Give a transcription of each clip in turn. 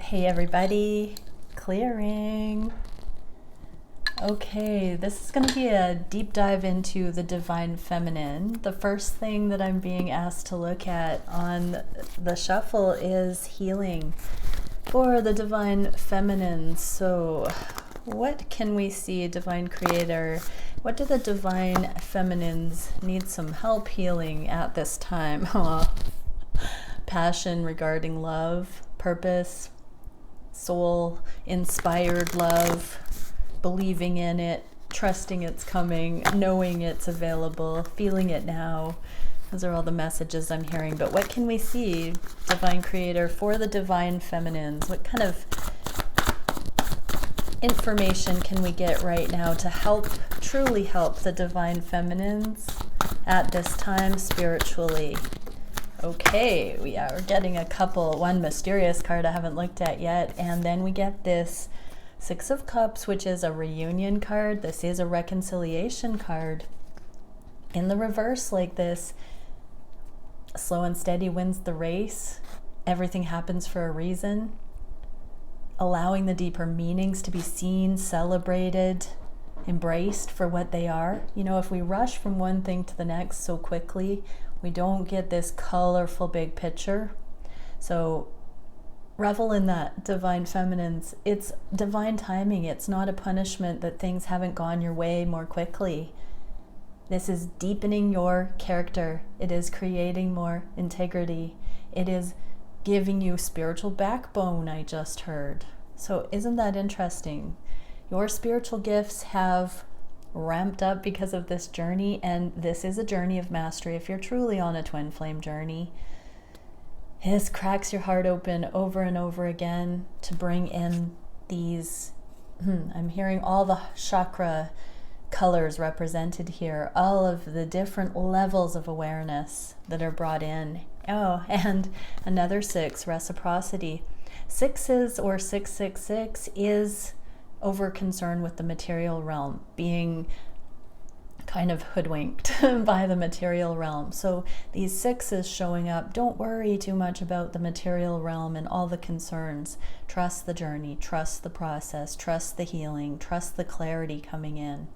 Hey everybody, clearing. Okay, this is going to be a deep dive into the Divine Feminine. The first thing that I'm being asked to look at on the shuffle is healing for the Divine Feminine. So what can we see, Divine Creator? What do the Divine Feminines need some help healing at this time? Passion regarding love, purpose, soul-inspired love, believing in it, trusting it's coming, knowing it's available, feeling it now. Those are all the messages I'm hearing. But what can we see, Divine Creator, for the Divine Feminines? What kind of information can we get right now to help, truly help the Divine Feminines at this time spiritually? Okay, we are getting one mysterious card I haven't looked at yet, and then we get this Six of Cups, which is a reunion card. This is a reconciliation card. In the reverse like this, slow and steady wins the race. Everything happens for a reason. Allowing the deeper meanings to be seen, celebrated, embraced for what they are. You know, if we rush from one thing to the next so quickly, we don't get this colorful big picture. So revel in that, Divine Feminines. It's divine timing. It's not a punishment that things haven't gone your way more quickly. This is deepening your character. It is creating more integrity. It is giving you spiritual backbone, I just heard. So isn't that interesting? Your spiritual gifts have ramped up because of this journey, and this is a journey of mastery. If you're truly on a twin flame journey, this cracks your heart open over and over again to bring in these I'm hearing all the chakra colors represented here, all of the different levels of awareness that are brought in. Oh, and another six, reciprocity. Sixes, or 666, is over concern with the material realm, being kind of hoodwinked by the material realm. So these sixes showing up, don't worry too much about the material realm and all the concerns. Trust the journey, trust the process, trust the healing, trust the clarity coming in.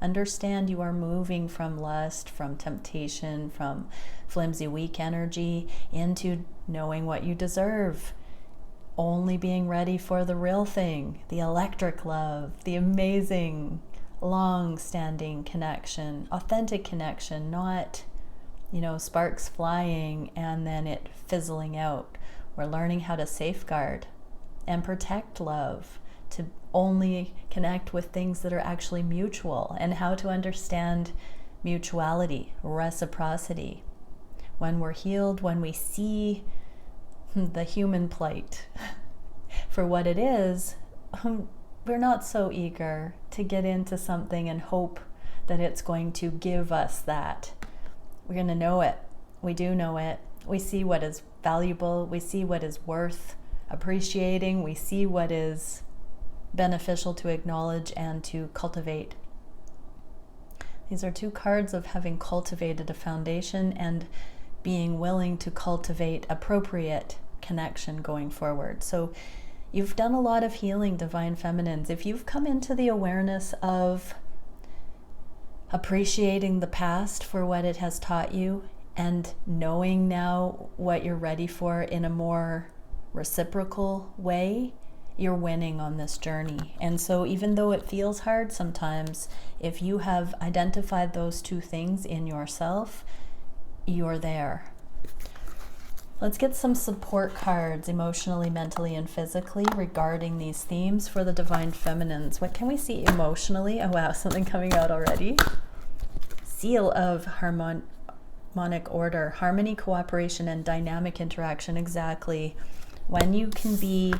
Understand you are moving from lust, from temptation, from flimsy, weak energy into knowing what you deserve. Only being ready for the real thing, the electric love, the amazing, long-standing connection, authentic connection, not, sparks flying and then it fizzling out. We're learning how to safeguard and protect love, to only connect with things that are actually mutual, and how to understand mutuality, reciprocity. When we're healed, when we see the human plight for what it is, we're not so eager to get into something and hope that it's going to give us that. We're going to know it. We do know it. We see what is valuable. We see what is worth appreciating. We see what is beneficial to acknowledge and to cultivate. These are two cards of having cultivated a foundation and being willing to cultivate appropriate connection going forward. So you've done a lot of healing, Divine Feminines. If you've come into the awareness of appreciating the past for what it has taught you and knowing now what you're ready for in a more reciprocal way, you're winning on this journey. And so even though it feels hard sometimes, if you have identified those two things in yourself, you're there. Let's get some support cards emotionally, mentally, and physically regarding these themes for the Divine Feminines. What can we see emotionally? Oh wow, something coming out already. Seal of harmonic order, harmony, cooperation, and dynamic interaction. Exactly. When you can be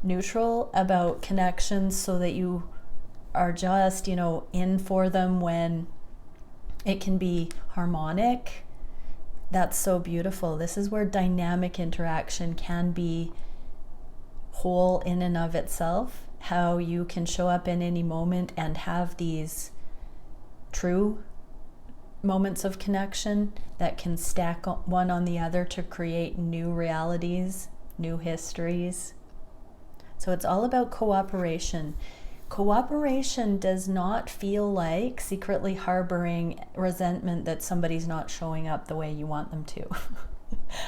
neutral about connections so that you are just, in for them when it can be harmonic. That's so beautiful. This is where dynamic interaction can be whole in and of itself. How you can show up in any moment and have these true moments of connection that can stack one on the other to create new realities, new histories. So it's all about cooperation. Cooperation does not feel like secretly harboring resentment that somebody's not showing up the way you want them to.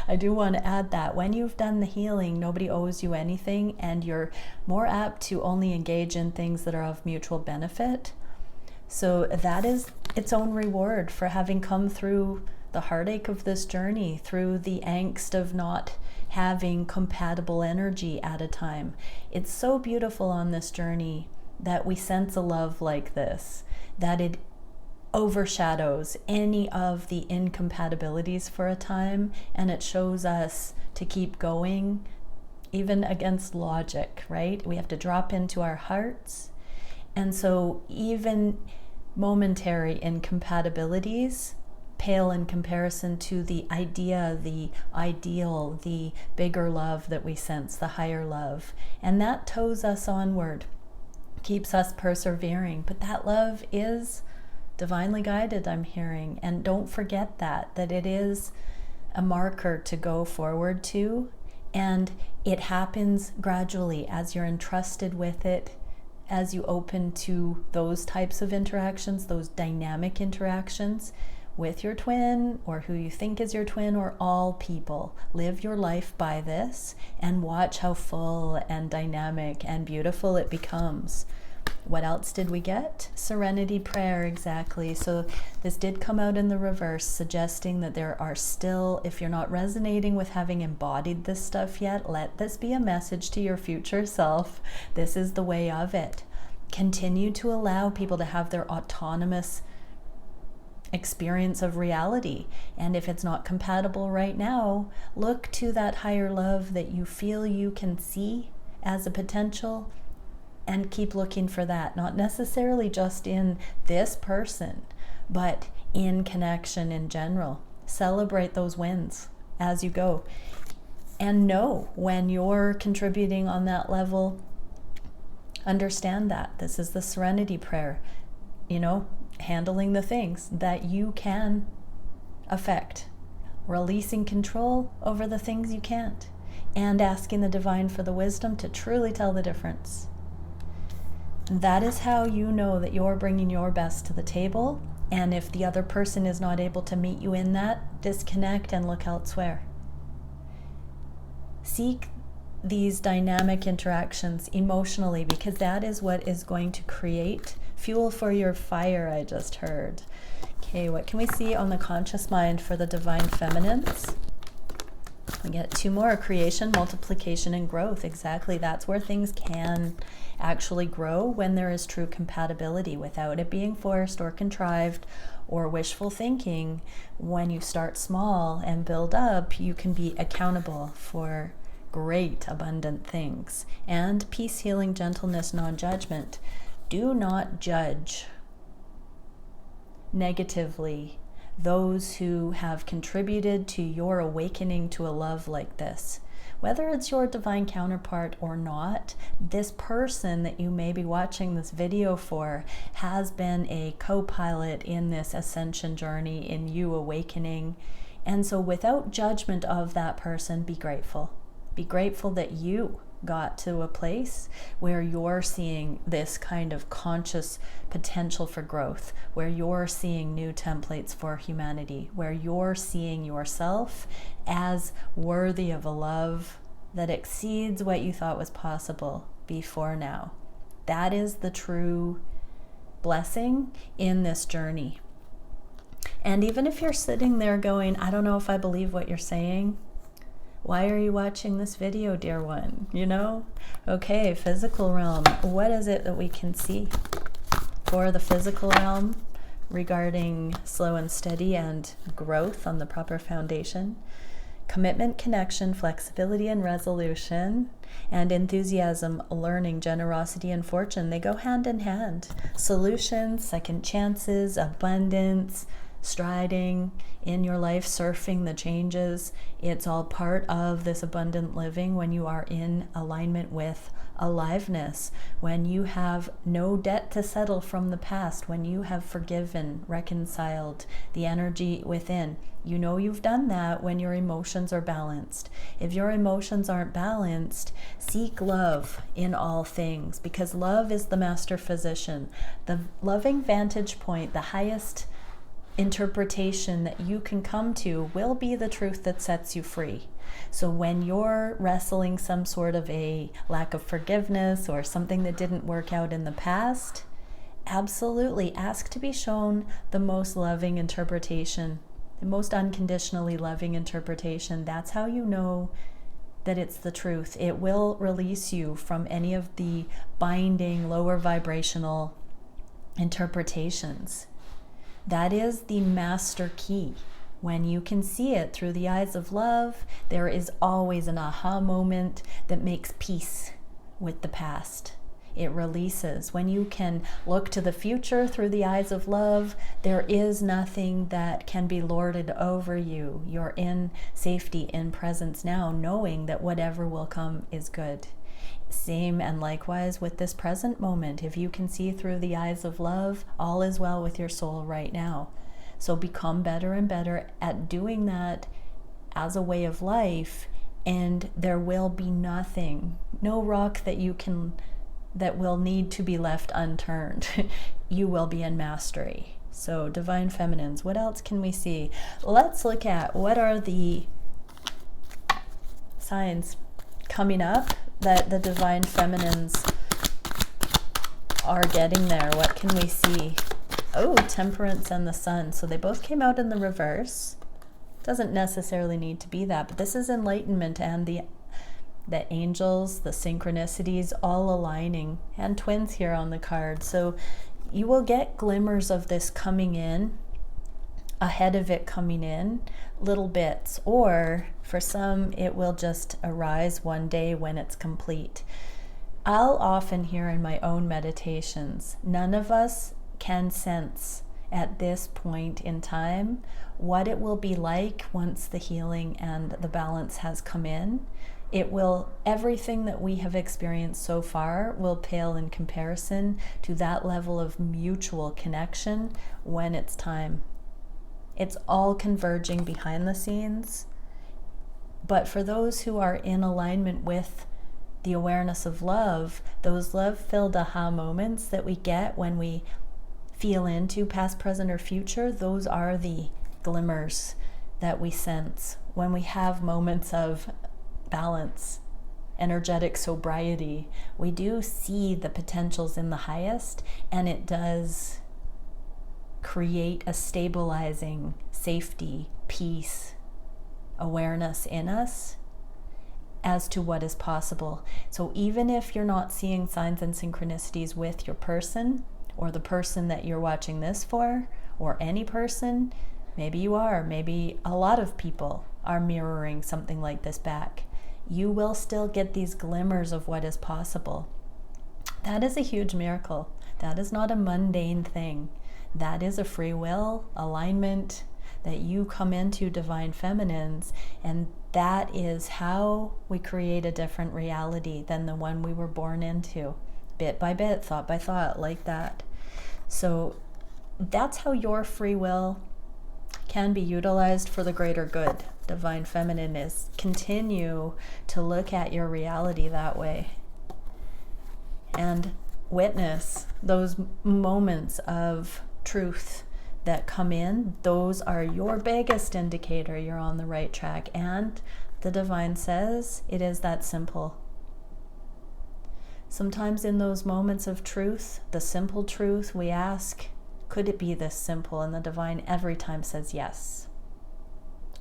I do want to add that when you've done the healing, nobody owes you anything, and you're more apt to only engage in things that are of mutual benefit. So that is its own reward for having come through the heartache of this journey, through the angst of not having compatible energy at a time. It's so beautiful on this journey that we sense a love like this, that it overshadows any of the incompatibilities for a time, and it shows us to keep going even against logic, right? We have to drop into our hearts. And so even momentary incompatibilities pale in comparison to the idea, the ideal, the bigger love that we sense, the higher love. And that tows us onward, keeps us persevering. But that love is divinely guided, I'm hearing. And don't forget that it is a marker to go forward to. And it happens gradually as you're entrusted with it, as you open to those types of interactions, those dynamic interactions with your twin or who you think is your twin or all people. Live your life by this and watch how full and dynamic and beautiful it becomes. What else did we get? Serenity prayer, exactly. So this did come out in the reverse, suggesting that there are still, if you're not resonating with having embodied this stuff yet, let this be a message to your future self. This is the way of it. Continue to allow people to have their autonomous experience of reality. And if it's not compatible right now, look to that higher love that you feel you can see as a potential, and keep looking for that, not necessarily just in this person, but in connection in general. Celebrate those wins as you go. And know when you're contributing on that level, understand that. This is the Serenity prayer, handling the things that you can affect, releasing control over the things you can't, and asking the divine for the wisdom to truly tell the difference. That is how you know that you're bringing your best to the table. And if the other person is not able to meet you in that, disconnect and look elsewhere. Seek these dynamic interactions emotionally, because that is what is going to create fuel for your fire, I just heard. Okay, what can we see on the conscious mind for the divine feminines? We get two more: creation, multiplication, and growth. Exactly, that's where things can actually grow, when there is true compatibility without it being forced or contrived or wishful thinking. When you start small and build up, you can be accountable for great abundant things. And peace, healing, gentleness, non-judgment. Do not judge negatively those who have contributed to your awakening to a love like this. Whether it's your divine counterpart or not, this person that you may be watching this video for has been a co-pilot in this ascension journey, in you awakening. And so without judgment of that person, be grateful. Be grateful that you got to a place where you're seeing this kind of conscious potential for growth, where you're seeing new templates for humanity, where you're seeing yourself as worthy of a love that exceeds what you thought was possible before now. That is the true blessing in this journey. And even if you're sitting there going, I don't know if I believe what you're saying, why are you watching this video, dear one? Okay, physical realm. What is it that we can see for the physical realm regarding slow and steady and growth on the proper foundation? Commitment, connection, flexibility, and resolution, and enthusiasm, learning, generosity, and fortune. They go hand in hand. Solutions, second chances, abundance, striding in your life, surfing the changes. It's all part of this abundant living when you are in alignment with aliveness, when you have no debt to settle from the past, when you have forgiven, reconciled the energy within. You know you've done that when your emotions are balanced. If your emotions aren't balanced, seek love in all things, because love is the master physician. The loving vantage point, the highest interpretation that you can come to, will be the truth that sets you free. So when you're wrestling some sort of a lack of forgiveness or something that didn't work out in the past, absolutely ask to be shown the most loving interpretation, the most unconditionally loving interpretation. That's how you know that it's the truth. It will release you from any of the binding, lower vibrational interpretations. That is the master key. When you can see it through the eyes of love, there is always an aha moment that makes peace with the past. It releases. When you can look to the future through the eyes of love, there is nothing that can be lorded over you. You're in safety, in presence now, knowing that whatever will come is good. Same and likewise with this present moment. If you can see through the eyes of love, all is well with your soul right now. So become better and better at doing that as a way of life, and there will be nothing, no rock that will need to be left unturned. You will be in mastery. So divine feminines, what else can we see? Let's look at what are the signs coming up that the divine feminines are getting there. What can we see? Oh, Temperance and the Sun. So they both came out in the reverse. Doesn't necessarily need to be that, but this is enlightenment and the angels, the synchronicities all aligning, and twins here on the card. So you will get glimmers of this coming in, ahead of it coming in, little bits, or for some it will just arise one day when it's complete. I'll often hear in my own meditations, none of us can sense at this point in time what it will be like once the healing and the balance has come in. Everything that we have experienced so far will pale in comparison to that level of mutual connection when it's time. It's all converging behind the scenes. But for those who are in alignment with the awareness of love, those love-filled aha moments that we get when we feel into past, present, or future, those are the glimmers that we sense when we have moments of balance, energetic sobriety. We do see the potentials in the highest, and it does create a stabilizing safety, peace, awareness in us as to what is possible. So even if you're not seeing signs and synchronicities with your person or the person that you're watching this for, or any person, maybe you are, maybe a lot of people are mirroring something like this back, you will still get these glimmers of what is possible. That is a huge miracle. That is not a mundane thing. That is a free will alignment that you come into, divine feminines, and that is how we create a different reality than the one we were born into, bit by bit, thought by thought, like that. So that's how your free will can be utilized for the greater good. Divine feminine is continue to look at your reality that way and witness those moments of truth that come in. Those are your biggest indicator you're on the right track, and the divine says it is that simple. Sometimes in those moments of truth, the simple truth, we ask, could it be this simple? And the divine every time says yes.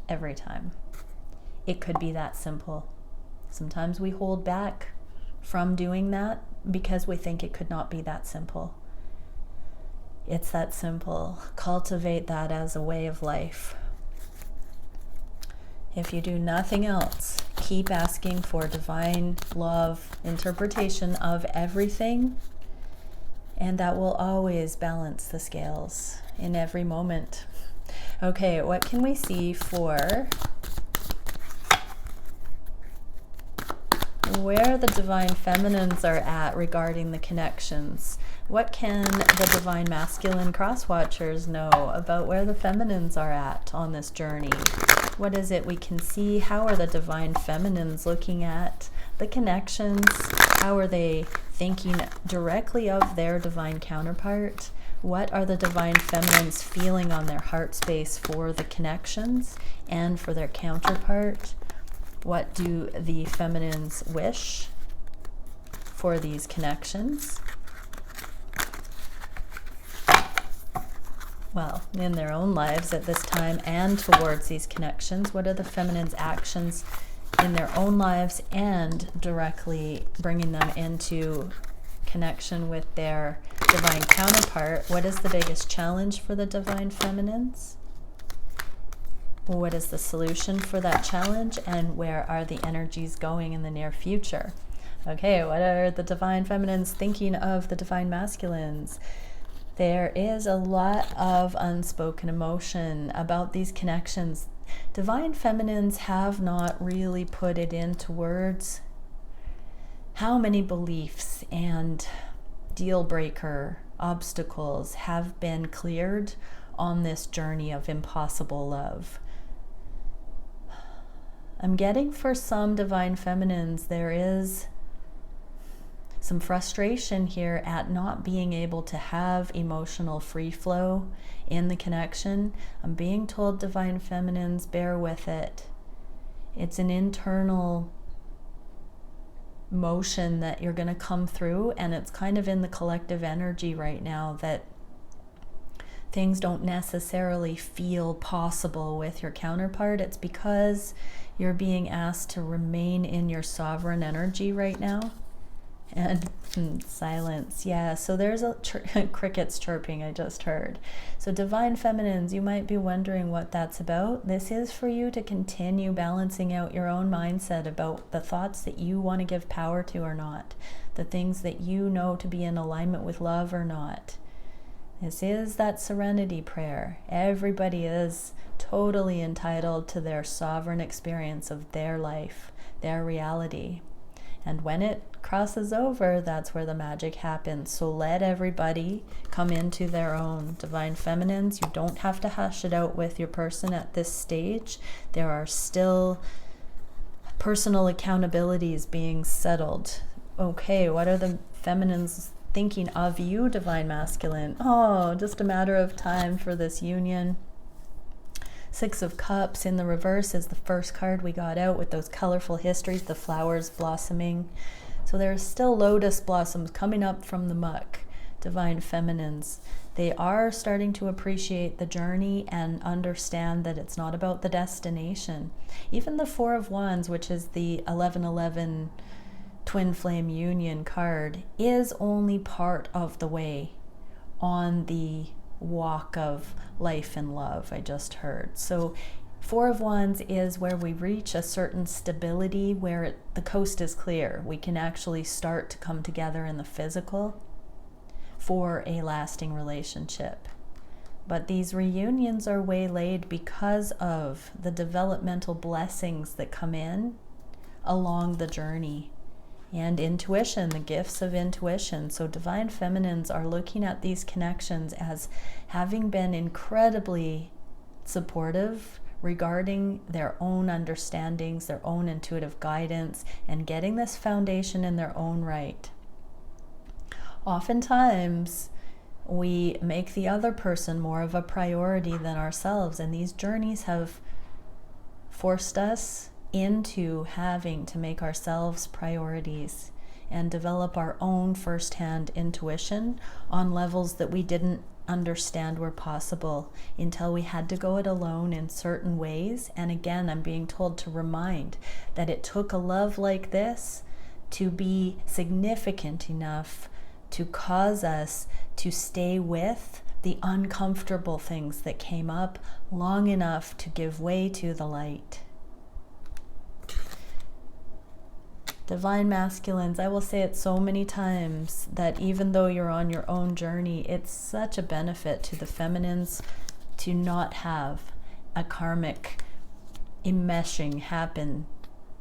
Every time. It could be that simple. Sometimes we hold back from doing that because we think it could not be that simple. It's that simple. Cultivate that as a way of life. If you do nothing else, keep asking for divine love, interpretation of everything, and that will always balance the scales in every moment. Okay, what can we see for where the divine feminines are at regarding the connections? What can the divine masculine cross-watchers know about where the feminines are at on this journey? What is it we can see? How are the divine feminines looking at the connections? How are they thinking directly of their divine counterpart? What are the divine feminines feeling on their heart space for the connections and for their counterpart? What do the feminines wish for these connections? Well, in their own lives at this time and towards these connections, what are the feminine's actions in their own lives and directly bringing them into connection with their divine counterpart? What is the biggest challenge for the divine feminines? What is the solution for that challenge, and where are the energies going in the near future? Okay, what are the divine feminines thinking of the divine masculines? There is a lot of unspoken emotion about these connections. Divine feminines have not really put it into words. How many beliefs and deal breaker obstacles have been cleared on this journey of impossible love? I'm getting for some divine feminines, there is some frustration here at not being able to have emotional free flow in the connection. I'm being told, divine feminines, bear with it. It's an internal motion that you're going to come through, and it's kind of in the collective energy right now that things don't necessarily feel possible with your counterpart. It's because you're being asked to remain in your sovereign energy right now. And silence, yeah, so there's a crickets chirping I just heard. So divine feminines, you might be wondering what that's about. This is for you to continue balancing out your own mindset about the thoughts that you want to give power to or not, the things that you know to be in alignment with love or not. This is that serenity prayer. Everybody is totally entitled to their sovereign experience of their life, their reality. And when it crosses over, that's where the magic happens. So let everybody come into their own. Divine feminines, you don't have to hash it out with your person at this stage. There are still personal accountabilities being settled. Okay, what are the feminines thinking of you, divine masculine? Oh, just a matter of time for this union. Six of Cups in the reverse is the first card we got out with those colorful histories, the flowers blossoming. So there's still lotus blossoms coming up from the muck, divine feminines. They are starting to appreciate the journey and understand that it's not about the destination. Even the Four of Wands, which is the 1111 twin flame union card, is only part of the way on the walk of life and love, I just heard. So Four of Wands is where we reach a certain stability where the coast is clear. We can actually start to come together in the physical for a lasting relationship. But these reunions are waylaid because of the developmental blessings that come in along the journey. And intuition, the gifts of intuition. So divine feminines are looking at these connections as having been incredibly supportive regarding their own understandings, their own intuitive guidance, and getting this foundation in their own right. Oftentimes, we make the other person more of a priority than ourselves, and these journeys have forced us into having to make ourselves priorities and develop our own firsthand intuition on levels that we didn't understand were possible until we had to go it alone in certain ways. And again, I'm being told to remind that it took a love like this to be significant enough to cause us to stay with the uncomfortable things that came up long enough to give way to the light. Divine masculines, I will say it so many times that even though you're on your own journey, it's such a benefit to the feminines to not have a karmic enmeshing happen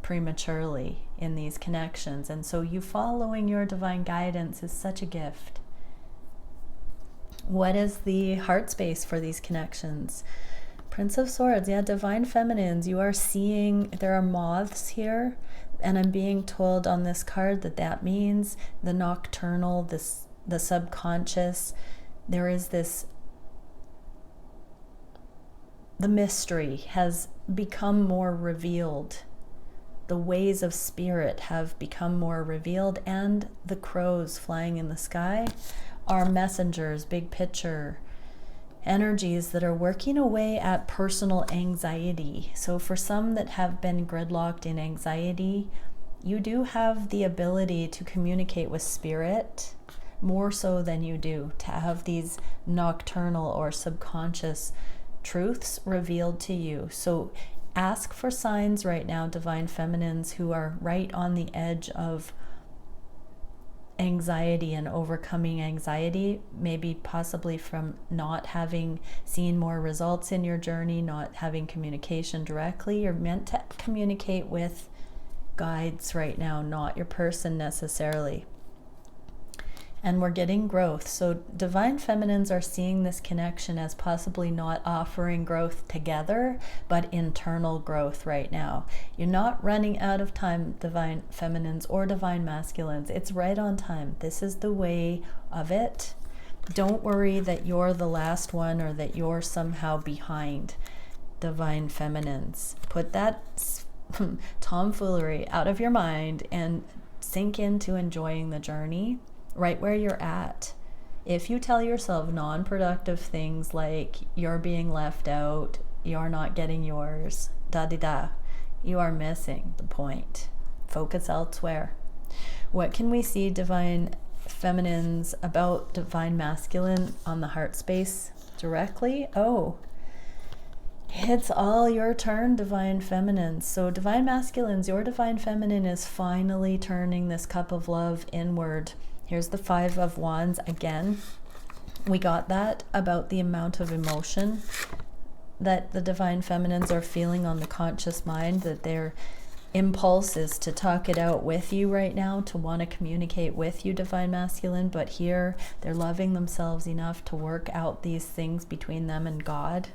prematurely in these connections. And so you following your divine guidance is such a gift. What is the heart space for these connections? Prince of Swords, yeah, divine feminines. You are seeing, there are moths here, and I'm being told on this card that that means the nocturnal, the subconscious. There is this, the mystery has become more revealed. The ways of spirit have become more revealed, and the crows flying in the sky are messengers, big picture energies that are working away at personal anxiety. So for some that have been gridlocked in anxiety, you do have the ability to communicate with spirit more so than you do to have these nocturnal or subconscious truths revealed to you. So ask for signs right now, divine feminines who are right on the edge of anxiety and overcoming anxiety, maybe possibly from not having seen more results in your journey, not having communication directly. You're meant to communicate with guides right now, not your person necessarily. And we're getting growth. So divine feminines are seeing this connection as possibly not offering growth together, but internal growth right now. You're not running out of time, divine feminines or divine masculines. It's right on time. This is the way of it. Don't worry that you're the last one or that you're somehow behind, divine feminines. Put that tomfoolery out of your mind and sink into enjoying the journey right where you're at. If you tell yourself non-productive things like you're being left out, you're not getting yours, you are missing the point. Focus elsewhere. What can we see, divine feminines, about divine masculine on the heart space directly? Oh, it's all your turn, divine feminines. So divine masculines, your divine feminine is finally turning this cup of love inward. Here's the 5 of Wands again. We got that about the amount of emotion that the divine feminines are feeling on the conscious mind, that their impulse is to talk it out with you right now, to want to communicate with you, divine masculine. But here they're loving themselves enough to work out these things between them and God,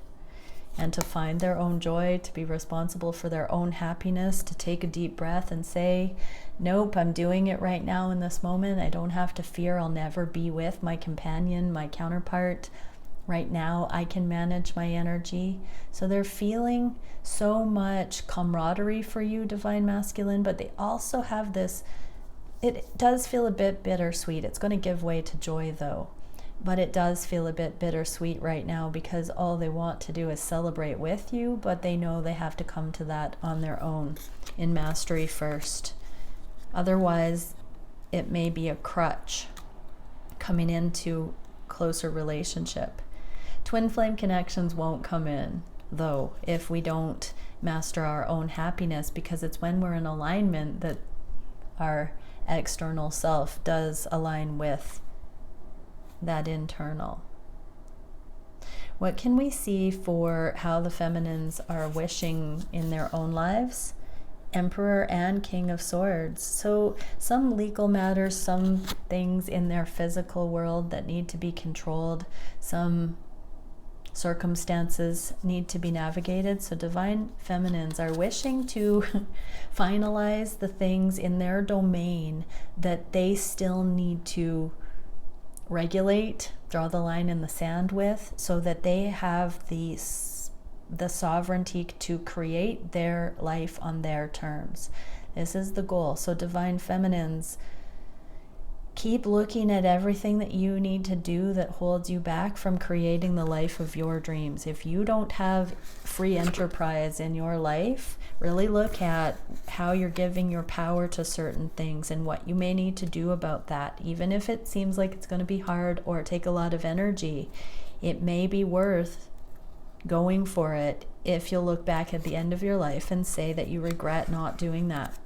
and to find their own joy, to be responsible for their own happiness, to take a deep breath and say, nope, I'm doing it right now in this moment. I don't have to fear I'll never be with my companion, my counterpart. Right now, I can manage my energy. So they're feeling so much camaraderie for you, divine masculine, but they also have this, it does feel a bit bittersweet. It's going to give way to joy though. But it does feel a bit bittersweet right now because all they want to do is celebrate with you, but they know they have to come to that on their own in mastery first. Otherwise, it may be a crutch coming into closer relationship. Twin flame connections won't come in, though, if we don't master our own happiness, because it's when we're in alignment that our external self does align with that internal. What can we see for how the feminines are wishing in their own lives? Emperor and King of Swords. So some legal matters, some things in their physical world that need to be controlled, some circumstances need to be navigated. So divine feminines are wishing to finalize the things in their domain that they still need to regulate, draw the line in the sand with, so that they have the sovereignty to create their life on their terms. This is the goal. So divine feminines, keep looking at everything that you need to do that holds you back from creating the life of your dreams. If you don't have free enterprise in your life, really look at how you're giving your power to certain things and what you may need to do about that. Even if it seems like it's going to be hard or take a lot of energy, it may be worth going for it if you'll look back at the end of your life and say that you regret not doing that.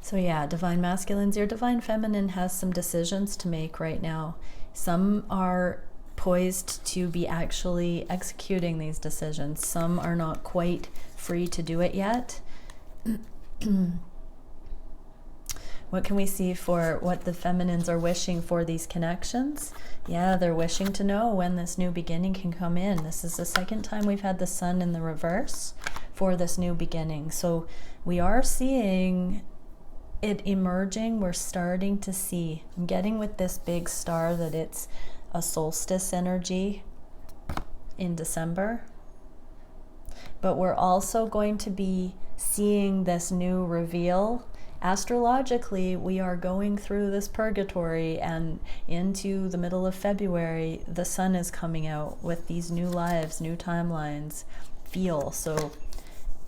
So yeah, divine masculines, your divine feminine has some decisions to make right now. Some are poised to be actually executing these decisions. Some are not quite free to do it yet. What can we see for what the feminines are wishing for these connections? Yeah, they're wishing to know when this new beginning can come in. This is the second time we've had the sun in the reverse for this new beginning. So we are seeing it emerging. We're starting to see. I'm getting with this big star that it's a solstice energy in December. But we're also going to be seeing this new reveal. Astrologically, we are going through this purgatory, and into the middle of February, the sun is coming out with these new lives, new timelines, feel. So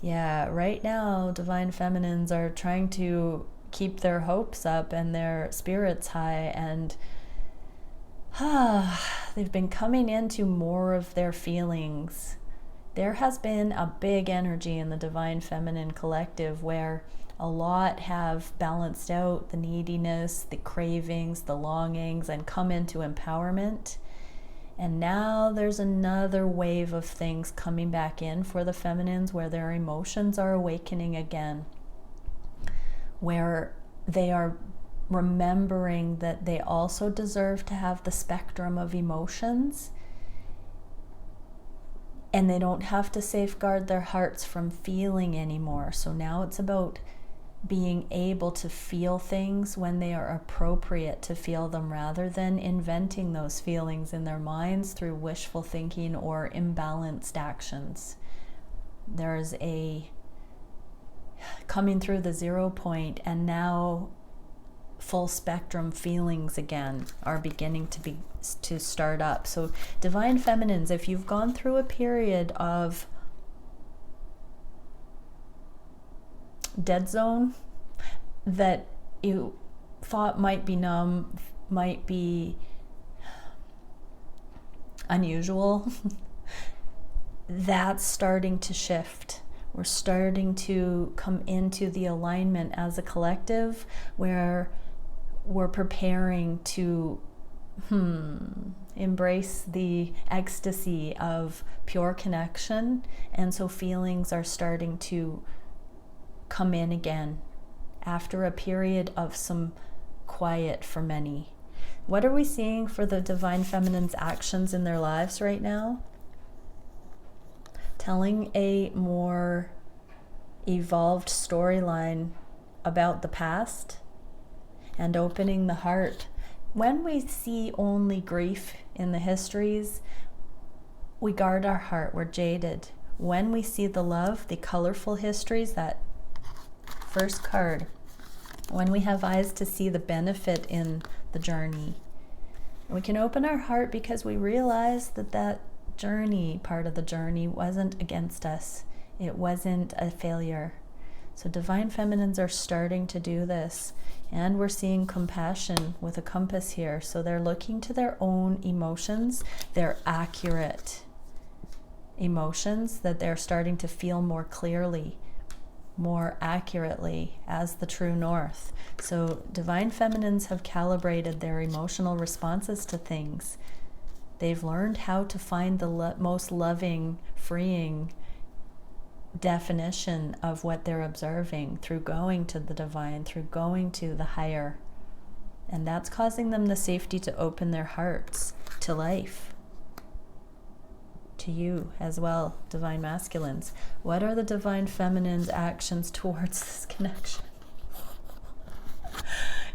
yeah, right now, divine feminines are trying to keep their hopes up and their spirits high, and they've been coming into more of their feelings. There has been a big energy in the divine feminine collective where a lot have balanced out the neediness, the cravings, the longings, and come into empowerment. And now there's another wave of things coming back in for the feminines where their emotions are awakening again, where they are remembering that they also deserve to have the spectrum of emotions, and they don't have to safeguard their hearts from feeling anymore. So now it's about being able to feel things when they are appropriate to feel them, rather than inventing those feelings in their minds through wishful thinking or imbalanced actions. There's a coming through the 0 point, and now full spectrum feelings again are beginning to start up. So divine feminines, if you've gone through a period of dead zone that you thought might be numb, might be unusual, that's starting to shift. We're starting to come into the alignment as a collective where we're preparing to embrace the ecstasy of pure connection. And so feelings are starting to come in again after a period of some quiet for many. What are we seeing for the divine feminine's actions in their lives right now? Telling a more evolved storyline about the past and opening the heart. When we see only grief in the histories, we guard our heart, we're jaded. When we see the love, the colorful histories, that first card, when we have eyes to see the benefit in the journey, we can open our heart because we realize that that journey, part of the journey, wasn't against us. It wasn't a failure. So divine feminines are starting to do this, and we're seeing compassion with a compass here. So they're looking to their own emotions, their accurate emotions that they're starting to feel more clearly, more accurately as the true north. So divine feminines have calibrated their emotional responses to things. They've learned how to find the most loving, freeing definition of what they're observing through going to the divine, through going to the higher. And that's causing them the safety to open their hearts to life, to you as well, divine masculines. What are the divine feminine's actions towards this connection?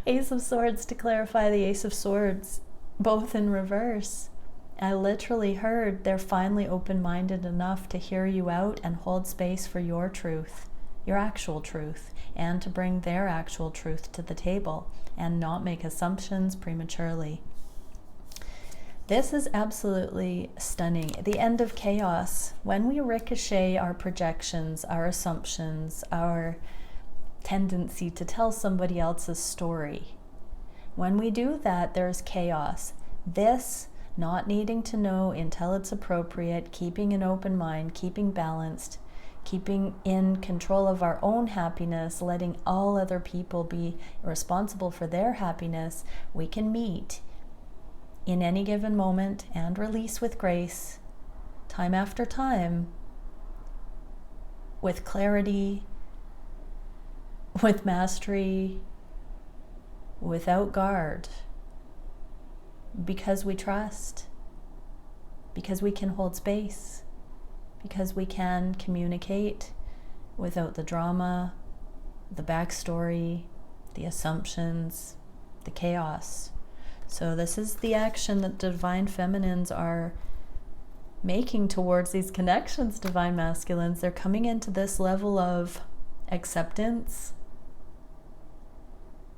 Ace of Swords to clarify the Ace of Swords, both in reverse. I literally heard they're finally open-minded enough to hear you out and hold space for your truth, your actual truth, and to bring their actual truth to the table and not make assumptions prematurely. This is absolutely stunning. The end of chaos. When we ricochet our projections, our assumptions, our tendency to tell somebody else's story, when we do that, there's chaos. This not needing to know until it's appropriate, keeping an open mind, keeping balanced, keeping in control of our own happiness, letting all other people be responsible for their happiness, we can meet in any given moment and release with grace, time after time, with clarity, with mastery, without guard, because we trust, because we can hold space, because we can communicate without the drama, the backstory, the assumptions, the chaos. So this is the action that divine feminines are making towards these connections, divine masculines. They're coming into this level of acceptance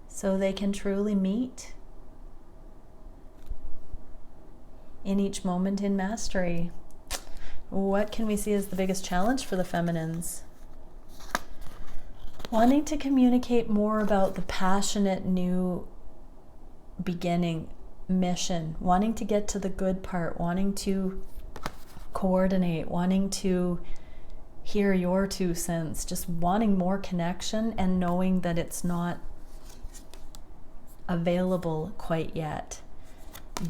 so they can truly meet in each moment in mastery. What can we see as the biggest challenge for the feminines? Wanting to communicate more about the passionate new beginning mission, wanting to get to the good part, wanting to coordinate, wanting to hear your 2 cents, just wanting more connection and knowing that it's not available quite yet.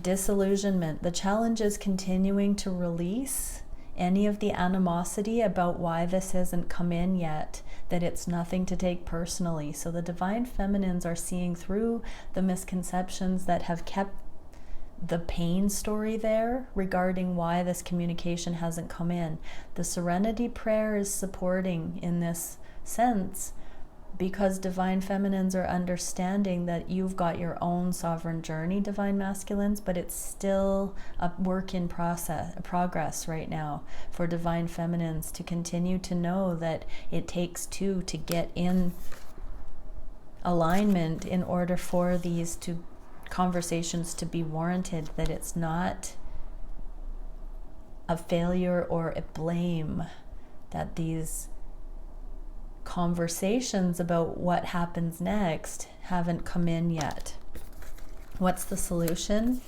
Disillusionment. The challenge is continuing to release any of the animosity about why this hasn't come in yet, that it's nothing to take personally. So the divine feminines are seeing through the misconceptions that have kept the pain story there regarding why this communication hasn't come in. The Serenity prayer is supporting in this sense, because divine feminines are understanding that you've got your own sovereign journey, divine masculines, but it's still a work in progress right now for divine feminines to continue to know that it takes 2 to get in alignment in order for these conversations to be warranted, that it's not a failure or a blame, that these conversations about what happens next haven't come in yet. What's the solution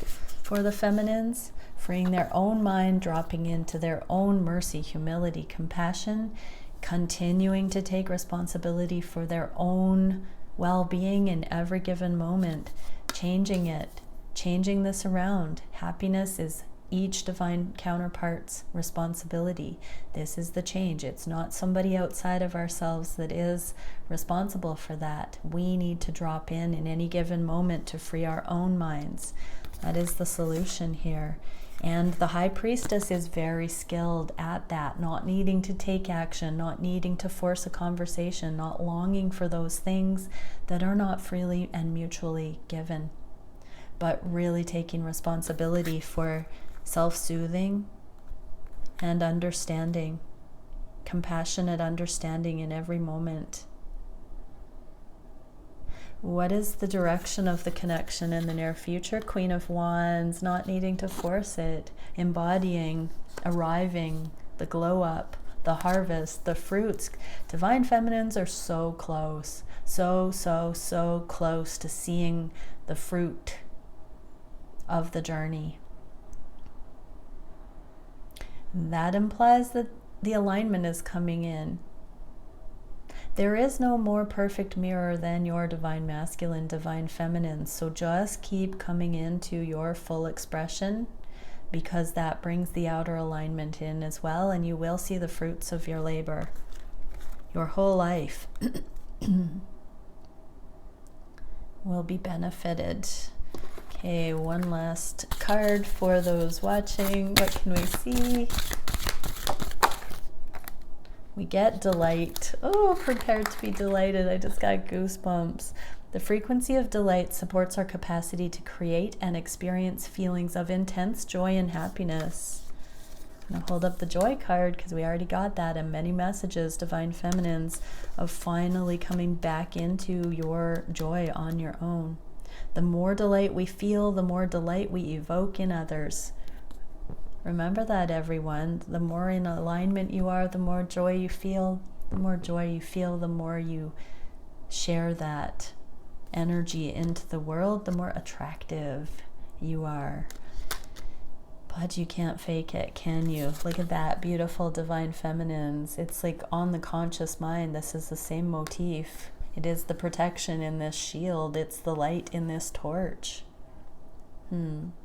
for the feminines? Freeing their own mind, dropping into their own mercy, humility, compassion, continuing to take responsibility for their own well-being in every given moment, changing it, changing this around. Happiness is each divine counterpart's responsibility. This is the change. It's not somebody outside of ourselves that is responsible for that. We need to drop in any given moment to free our own minds. That is the solution here. And the High Priestess is very skilled at that, not needing to take action, not needing to force a conversation, not longing for those things that are not freely and mutually given, but really taking responsibility for self-soothing and understanding, compassionate understanding in every moment. What is the direction of the connection in the near future? Queen of Wands, not needing to force it, embodying, arriving, the glow up, the harvest, the fruits. Divine feminines are so close, so close to seeing the fruit of the journey. That implies that the alignment is coming in. There is no more perfect mirror than your divine masculine, divine feminine. So just keep coming into your full expression, because that brings the outer alignment in as well, and you will see the fruits of your labor, your whole life will be benefited. Okay, one last card for those watching. What can we see? We get delight. Oh, prepared to be delighted. I just got goosebumps. The frequency of delight supports our capacity to create and experience feelings of intense joy and happiness. I'm going to hold up the joy card because we already got that, and many messages, divine feminines, of finally coming back into your joy on your own. The more delight we feel, the more delight we evoke in others. Remember that, everyone. The more in alignment you are, the more joy you feel. The more joy you feel, the more you share that energy into the world, the more attractive you are. But you can't fake it, can you? Look at that, beautiful divine feminines. It's like on the conscious mind, this is the same motif. It is the protection in this shield. It's the light in this torch.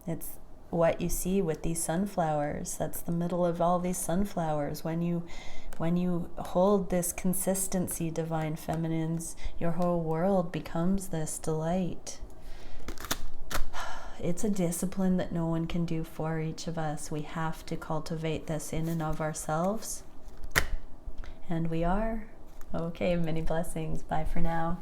It's what you see with these sunflowers. That's the middle of all these sunflowers. When you hold this consistency, divine feminines, your whole world becomes this delight. It's a discipline that no one can do for each of us. We have to cultivate this in and of ourselves. And we are. Okay, many blessings. Bye for now.